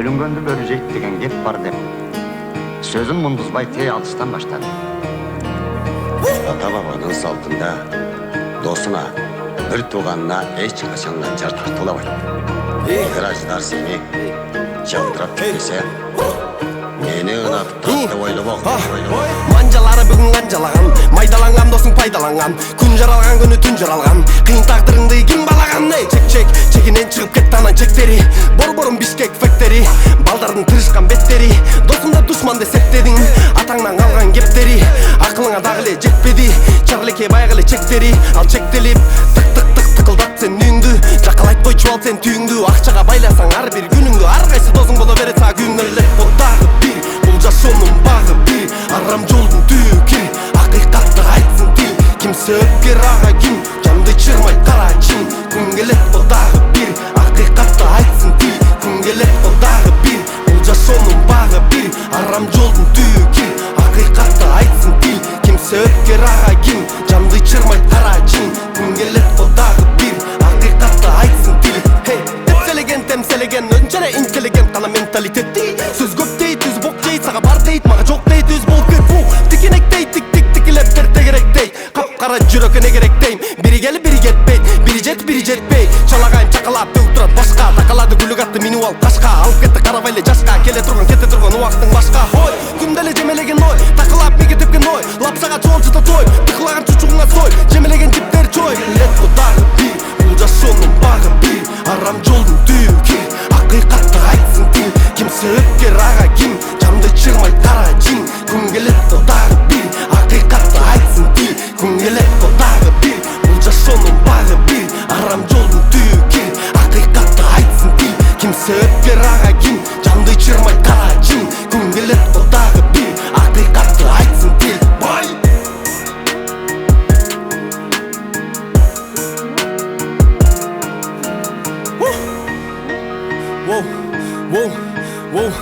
бөлінгенді бөлежейді деген кеп бар деп сөзін мұндызбай тей алыстан баштады. Ата-бабаның салтында досына, бір туғанына еш қашаннан жар тартыламайды. Егер аждар сені жаудырап кетпесе, мені ұнатып татты ойлы бол. Манжалары бүгін қанжалаған, майдаланған досың пайдаланған, күн жаралған күні түн жаралған, қиын тағдырыңды кім балаған? Чек чегінен шығып кетті анан чектері, бор-борын Бишкек фектері, балдардың тырышқан беттері, досында душман десеттедің, атаңнан қалған кептері, ақылыңа дағыле жетпеді, чарлеке байғыле чектері, ал чектеліп тықылдап сен үйіңді, жақалайт қой чуал сен түйіңді, ақшаға байласаң ар бір күніңді, арқайсы досың бола берет саға күнілік бодағы бір, бұл жас соның бағы бір, арам жолдың түйі кір, ақиқатты айтсын тіл, кімсі өпкер аға кім, жанды чырмай қара чин, күн келет бодағы бір, ақиқатты айтсын тіл, күн келет бодағы бір, бұл жас соның бағы бір, арам жолдың түйі кір, ақиқатты айтсын тіл, кімсі өпкер аға кім, жанды чырмай қара чин, күн келет бодағы бір, ақиқатты айтсын тіл. Тепселеген, темселеген, önчене интеллигент қана менталитетті, сөз көп дейт, өз боқ дейт, саға бар дейт, маға жоқ дейт, өз бол кет, тикенек дейт, тик-тикілеп берте керек дейт, қап-қара жүрекіне керек дейм, бірі келі бірі кетпейт, бірі жетпей, чалағайым чақалап төгіп тұрат башқа, тақалады күлік атты мину алып қашқа, алып кетті қаравайлы жашқа, келе тұрған кете тұрған уақыттың башқа, ой, күнделі жемелеген ой, тақалап меге тепкен ой, лапсаға жолжыта той, тықылаған чучуғыңа сой, жемелеген жіптер чой, лет бұдағы бір, бұл жас соның бағы бір, арам жолдың түйі кір, ақиқатты айтсын тіл, кімсі өпкер аға кім, жанды чырмай қара чин, күн келет бұдағы бір, ақиқатты айтсын тіл, күн келет бұдағы бір, бұл жас соның бағы бір, арам жолдың түйі кір, ақиқатты айтсын тіл, кімсі өпкер аға кім, жанды чырмай қара чин, күн келет бұдағы бір, ақиқатты айтсын тіл. Бай! Воу, воу, воу.